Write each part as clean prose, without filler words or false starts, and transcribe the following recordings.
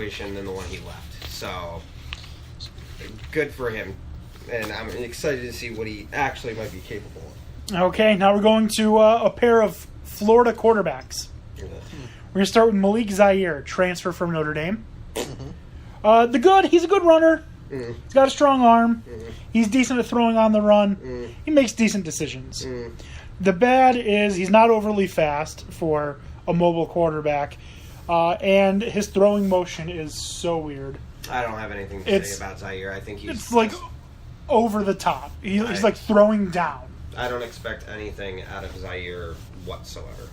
situation than the one he left. So, good for him. And I'm excited to see what he actually might be capable of. Okay, now we're going to a pair of Florida quarterbacks. Yeah. We're going to start with Malik Zaire, transfer from Notre Dame. He's a good runner. Mm. He's got a strong arm. Mm. He's decent at throwing on the run. Mm. He makes decent decisions. Mm. The bad is he's not overly fast for a mobile quarterback, and his throwing motion is so weird. I don't have anything to say about Zaire. I think It's like over the top. He's like throwing down. I don't expect anything out of Zaire whatsoever.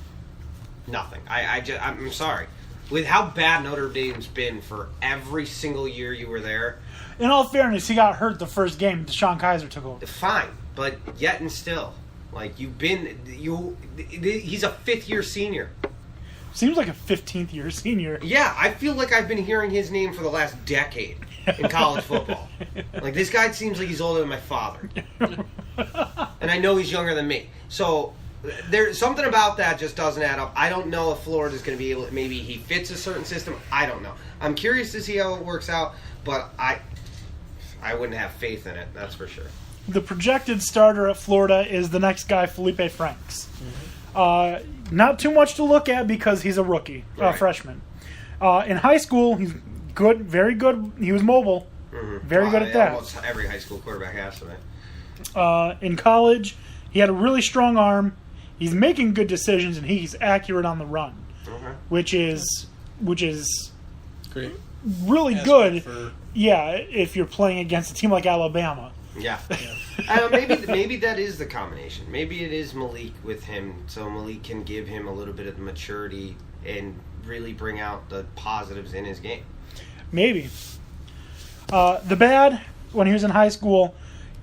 Nothing. I'm sorry. With how bad Notre Dame's been for every single year you were there. In all fairness, he got hurt the first game DeShone Kizer took over. Fine, but yet and still, like he's a fifth-year senior. Seems like a 15th-year senior. Yeah, I feel like I've been hearing his name for the last decade in college football. Like, this guy seems like he's older than my father. And I know he's younger than me. So, there's something about that just doesn't add up. I don't know if Florida's going to be able to, maybe he fits a certain system. I don't know. I'm curious to see how it works out, but I wouldn't have faith in it, that's for sure. The projected starter at Florida is the next guy, Felipe Franks. Not too much to look at because he's a rookie, freshman. In high school, he's good, very good. He was mobile, very good at that. Almost every high school quarterback has to be. In college, he had a really strong arm. He's making good decisions, and he's accurate on the run, which is great. Really good. Yeah, if you're playing against a team like Alabama. Yeah. Maybe that is the combination. Maybe it is Malik with him, so Malik can give him a little bit of maturity and really bring out the positives in his game. Maybe. The bad, when he was in high school,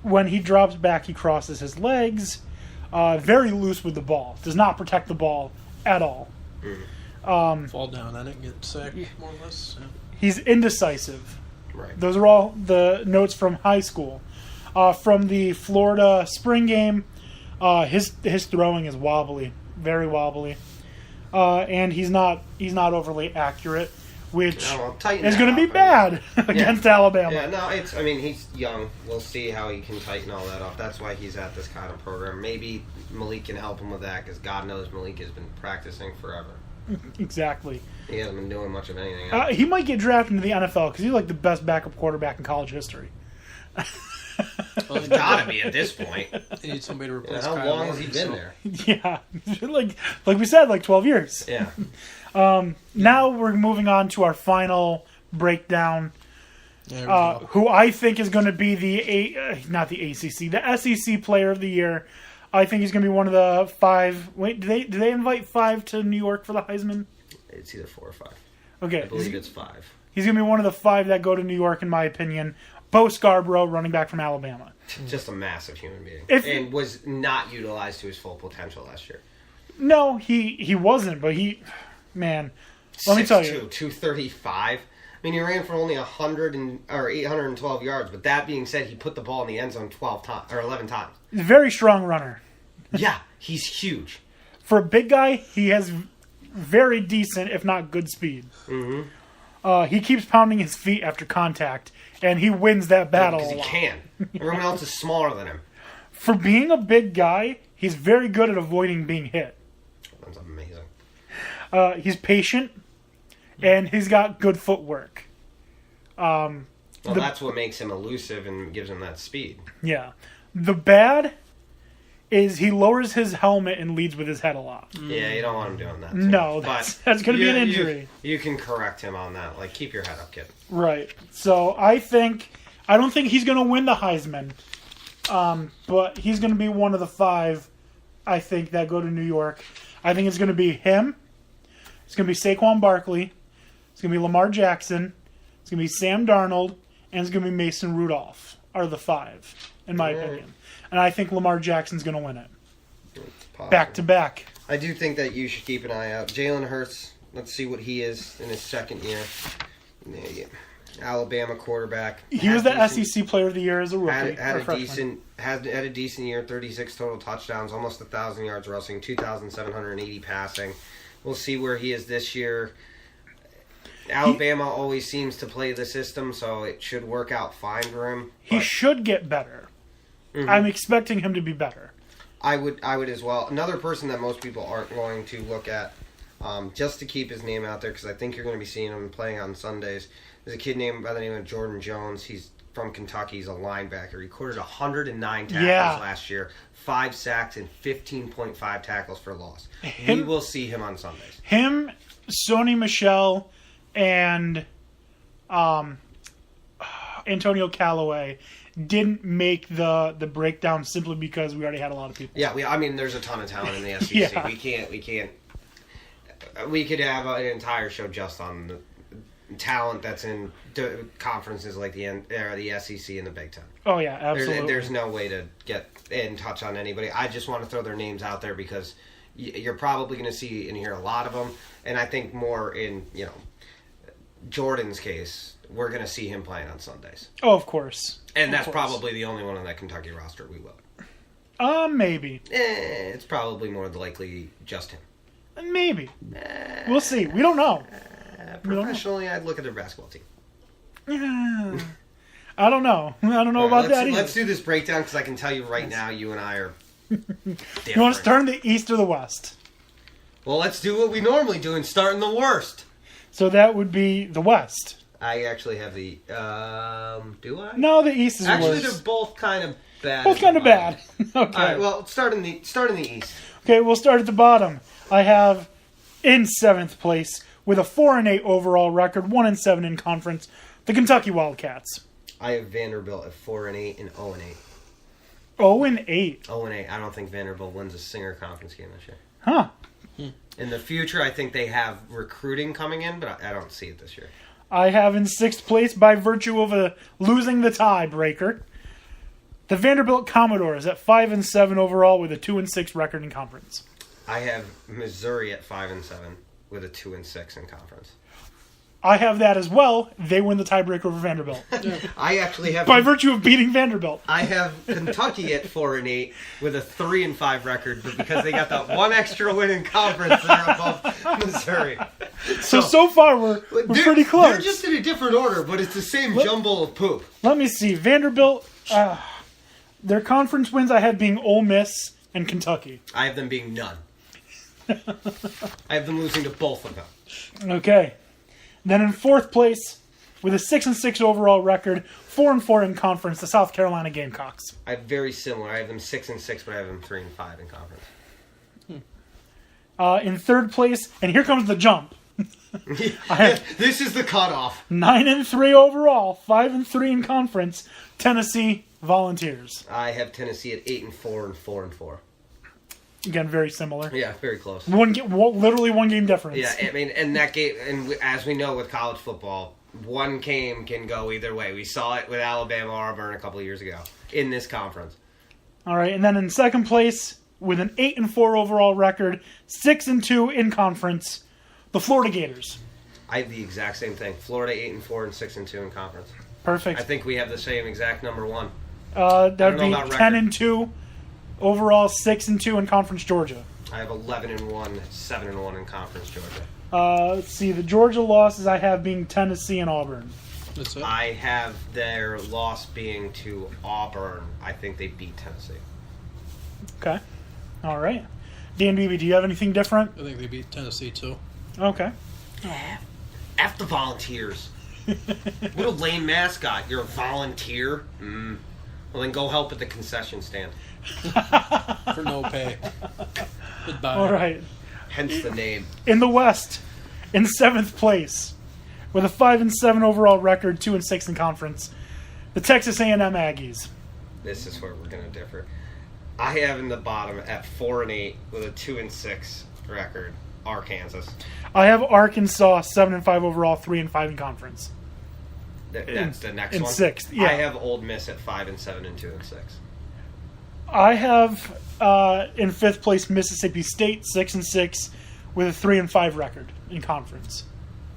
when he drops back, he crosses his legs. Very loose with the ball. Does not protect the ball at all. Fall down on it, get sacked, more or less. Yeah. He's indecisive. Right. Those are all the notes from high school. From the Florida spring game, his throwing is wobbly, very wobbly, and he's not overly accurate, which is going to be bad against Alabama. Yeah, no, he's young. We'll see how he can tighten all that up. That's why he's at this kind of program. Maybe Malik can help him with that because God knows Malik has been practicing forever. Exactly. He hasn't been doing much of anything else. He might get drafted into the NFL because he's like the best backup quarterback in college history. Well, he's got to be at this point. They need somebody to replace How Kyle long Warren, has he been there? Yeah, like we said, like 12 years. Yeah. Now we're moving on to our final breakdown. Who I think is going to be not the ACC, the SEC Player of the Year. I think he's going to be one of the 5. Wait, do they invite 5 to New York for the Heisman? It's either 4 or 5. Okay, I believe it's 5. He's going to be one of the 5 that go to New York, in my opinion. Bo Scarborough, running back from Alabama. Just a massive human being. And was not utilized to his full potential last year. No, he wasn't, but let me tell you. 235. I mean, he ran for only 812 yards, but that being said, he put the ball in the end zone 11 times. He's a very strong runner. Yeah, he's huge. For a big guy, he has very decent, if not good speed. Mm-hmm. He keeps pounding his feet after contact, and he wins that battle. Because he can. Everyone else is smaller than him. For being a big guy, he's very good at avoiding being hit. That's amazing. He's patient, and he's got good footwork. That's what makes him elusive and gives him that speed. Yeah. The bad is he lowers his helmet and leads with his head a lot. Yeah, you don't want him doing that. No, that's going to be an injury. You can correct him on that. Like, keep your head up, kid. Right. So I don't think he's going to win the Heisman, but he's going to be one of the 5, I think, that go to New York. I think it's going to be him. It's going to be Saquon Barkley. It's going to be Lamar Jackson. It's going to be Sam Darnold. And it's going to be Mason Rudolph are the 5, in my opinion. And I think Lamar Jackson's going to win it. Back to back. I do think that you should keep an eye out. Jalen Hurts, let's see what he is in his second year. Alabama quarterback. He was the SEC Player of the Year as a rookie. Had a decent year, 36 total touchdowns, almost 1,000 yards rushing, 2,780 passing. We'll see where he is this year. Alabama always seems to play the system, so it should work out fine for him. He but should get better. Mhm. I'm expecting him to be better. I would as well. Another person that most people aren't going to look at, just to keep his name out there, because I think you're going to be seeing him playing on Sundays. There's a kid named by the name of Jordan Jones. He's from Kentucky. He's a linebacker. He recorded 109 tackles Yeah. last year, 5 sacks, and 15.5 tackles for loss. We Him- will see him on Sundays. Him, Sony Michel, and Antonio Callaway didn't make the breakdown simply because we already had a lot of people. Yeah, I mean, there's a ton of talent in the SEC. Yeah. We can't. We could have an entire show just on the talent that's in conferences like the SEC and the Big Ten. Oh yeah, absolutely. There's no way to get in touch on anybody. I just want to throw their names out there because you're probably going to see and hear a lot of them, and I think more in Jordan's case, we're going to see him playing on Sundays, Oh, of course. and Of that's course. probably the only one on that Kentucky roster we will. Maybe. It's probably more likely just him. Maybe. We'll see. We don't know. Professionally, I'd look at their basketball team. Yeah. I don't know. I don't know All right, about that either. let's do this breakdown because I can tell you right now, you and I are different. You want to start in the East or the West? Well, let's do what we normally do and start in the worst. So that would be the West. I actually have the. Do I? No, the East is Actually, worse. they're both kind of bad. Both kind of bad. Okay. All right. Well, start in the East. Okay, we'll start at the bottom. I have in 7th place with a 4-8 overall record, 1-7 in conference, the Kentucky Wildcats. I have Vanderbilt at 4-8 and 0-8. 0-8. 0-8. I don't think Vanderbilt wins a Singer Conference game this year. Huh. In the future, I think they have recruiting coming in, but I don't see it this year. I have in 6th place by virtue of losing the tiebreaker. The Vanderbilt Commodores at 5-7 overall with a 2-6 record in conference. I have Missouri at 5-7 with a 2-6 in conference. I have that as well. They win the tiebreaker over Vanderbilt I actually have by virtue of beating Vanderbilt. I have Kentucky at 4-8 with a 3-5 record, but because they got that one extra win in conference, they're above Missouri. So far we're pretty close. They're just in a different order, but it's the same jumble of poop. Let me see. Vanderbilt, their conference wins I have being Ole Miss and Kentucky. I have them being none. I have them losing to both of them. Okay. Then in 4th place, with a 6-6 overall record, 4-4 in conference, the South Carolina Gamecocks. I have very similar. I have them 6-6, but I have them 3-5 in conference. In 3rd place, and here comes the jump. This is the cutoff. 9-3 overall, 5-3 in conference, Tennessee Volunteers. I have Tennessee at 8-4 and 4-4. Again, very similar. Yeah, very close. Literally one game difference. Yeah, I mean, and that game, and as we know with college football, one game can go either way. We saw it with Alabama Auburn a couple of years ago in this conference. All right, and then in 2nd place, with an 8-4 overall record, 6-2 in conference, the Florida Gators. I have the exact same thing. Florida 8-4 and 6-2 in conference. Perfect. I think we have the same exact number one. That would know be about 10-2 overall, 6-2 in conference Georgia. I have 11-1, 7-1 in conference Georgia. Let's see, the Georgia losses I have being Tennessee and Auburn. That's it. I have their loss being to Auburn. I think they beat Tennessee. Okay. All right. Dan Beebe, do you have anything different? I think they beat Tennessee too. Okay. F the Volunteers. What a lame mascot. You're a volunteer? Well, then go help at the concession stand. For no pay. Goodbye. All right. Hence the name. In the West, in 7th place, with a 5-7 overall record, 2-6 in conference, the Texas A&M Aggies. This is where we're going to differ. I have in the bottom at 4-8 with a 2-6 record, Arkansas. I have Arkansas 7-5 overall, 3-5 in conference. That's the next in one. 6th, yeah. I have Old Miss at 5-7 and 2-6. I have in 5th place Mississippi State 6-6 with a 3-5 record in conference.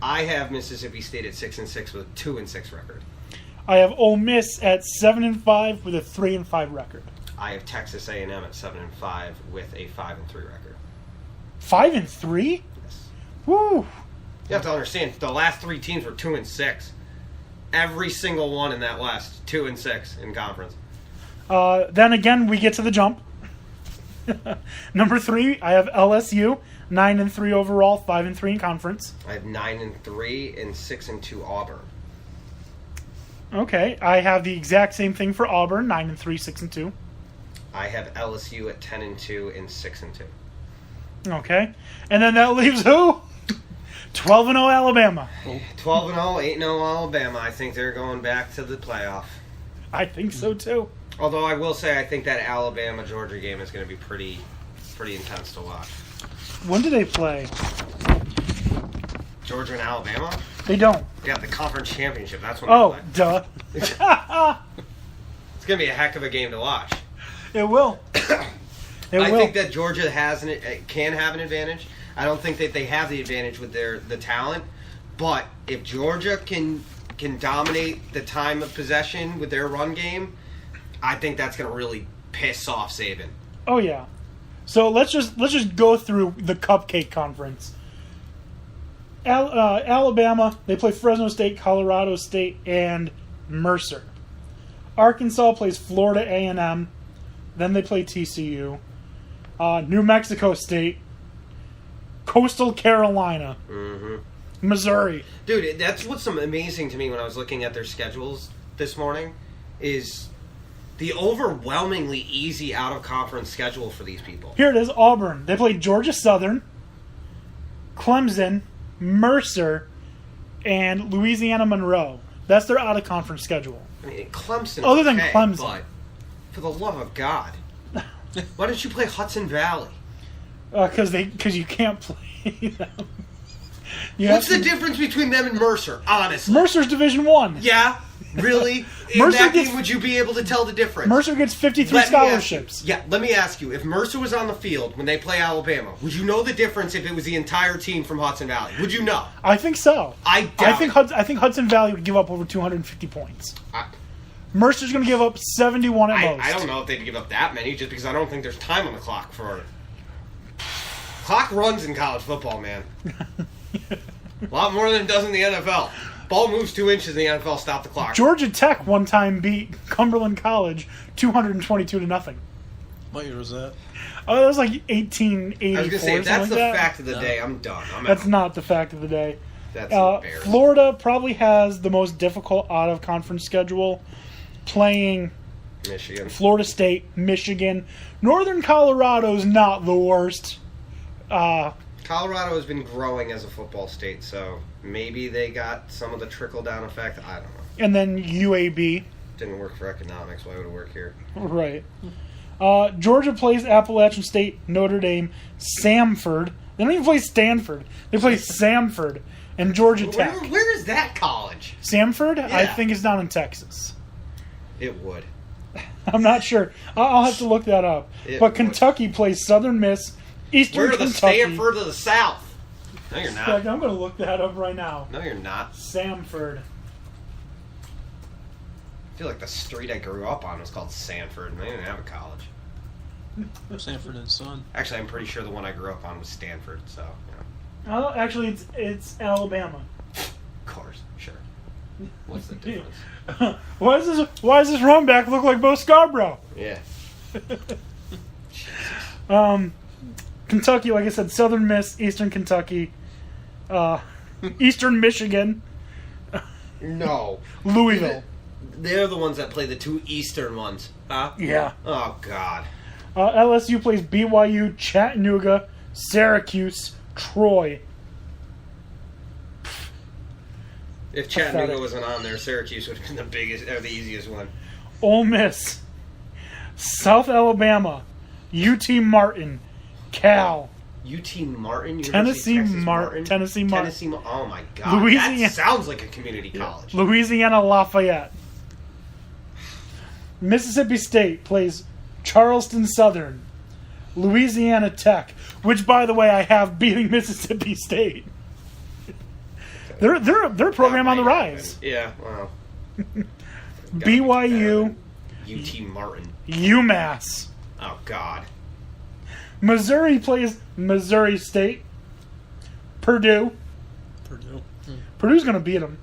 I have Mississippi State at 6-6 with a 2-6 record. I have Ole Miss at 7-5 with a 3-5 record. I have Texas A&M at 7-5 with a 5-3 record. 5-3? Yes. Woo! You have to understand, the last 3 teams were 2-6. Every single one in that last 2-6 in conference. Then again, we get to the jump. Number 3, I have LSU, 9-3 overall, 5-3 in conference. I have 9-3 and 6-2 Auburn. Okay, I have the exact same thing for Auburn, 9-3, 6-2. I have LSU at 10-2 and 6-2. Okay, and then that leaves who? 12-0 Alabama. 12-0, 8-0 Alabama. I think they're going back to the playoff. I think so too. Although I will say, I think that Alabama-Georgia game is going to be pretty intense to watch. When do they play? Georgia and Alabama? They don't. Yeah, the conference championship. That's when Oh, they play. duh. It's going to be a heck of a game to watch. It will. I think that Georgia can have an advantage. I don't think that they have the advantage with the talent. But if Georgia can dominate the time of possession with their run game, I think that's going to really piss off Saban. Oh yeah. So let's just go through the cupcake conference. Alabama, they play Fresno State, Colorado State, and Mercer. Arkansas plays Florida A&M. Then they play TCU. New Mexico State, Coastal Carolina, Missouri. Dude, that's what's amazing to me when I was looking at their schedules this morning is the overwhelmingly easy out-of-conference schedule for these people. Here it is, Auburn. They play Georgia Southern, Clemson, Mercer, and Louisiana Monroe. That's their out-of-conference schedule. I mean, Clemson. Other than okay, Clemson. but for the love of God, why don't you play Hudson Valley? Because you can't play them. What's the difference between them and Mercer? Honestly, Mercer's Division One. Yeah, really. In Mercer that gets- game, would you be able to tell the difference? Mercer gets 53 Let me ask you- scholarships. Yeah, let me ask you: if Mercer was on the field when they play Alabama, would you know the difference if it was the entire team from Hudson Valley? Would you know? I think so. I doubt I think Hudson Valley would give up over 250 points. Mercer's going to give up 71 at most. I don't know if they'd give up that many, just because I don't think there's time on the clock for it. Clock runs in college football, man. A lot more than it does in the NFL. Ball moves 2 inches in the NFL, stop the clock. Georgia Tech one time beat Cumberland College 222 to nothing. What year was that? Oh, that was like 1884. I was going to say, if that's something the like that. fact of the day, I'm done. That's not the fact of the day. That's embarrassing. Florida probably has the most difficult out-of-conference schedule, playing Michigan. Florida State, Michigan. Northern Colorado's not the worst. Colorado has been growing as a football state, so maybe they got some of the trickle-down effect. I don't know. And then UAB. Didn't work for economics. Why would it work here? Right. Georgia plays Appalachian State, Notre Dame, Samford. They don't even play Stanford. They play Samford and Georgia Tech. Where is that college? Samford, I Yeah. think, is down in Texas. It would. I'm not sure. I'll have to look that up. It But would. Kentucky plays Southern Miss, Eastern We're the Kentucky. Stanford of the South. No, you're In not. fact, I'm going to look that up right now. No, you're not. Samford. I feel like the street I grew up on was called Sanford, and they didn't have a college. Sanford and Son. Actually, I'm pretty sure the one I grew up on was Stanford, so, yeah. Oh, actually, it's Alabama. Of course, sure. What's the difference? Why does this run back look like Bo Scarborough? Yeah. Kentucky, like I said, Southern Miss, Eastern Kentucky, Eastern Michigan, No. Louisville. They're the ones that play the two Eastern ones, huh? Yeah. Oh, God. LSU plays BYU, Chattanooga, Syracuse, Troy. If Chattanooga Pathetic. wasn't on there, Syracuse would have been the biggest, or the easiest one. Ole Miss, South Alabama, UT Martin, Cal, UT Martin, Tennessee University of Texas Martin. Tennessee Martin. Oh my God, Louisiana- that sounds like a community college. Louisiana Lafayette. Mississippi State plays Charleston Southern, Louisiana Tech, which, by the way, I have beating Mississippi State. They're a program on the rise. Yeah, well. BYU, UT Martin. UMass. Oh God. Missouri plays Missouri State, Purdue, Purdue. Purdue's going to beat them.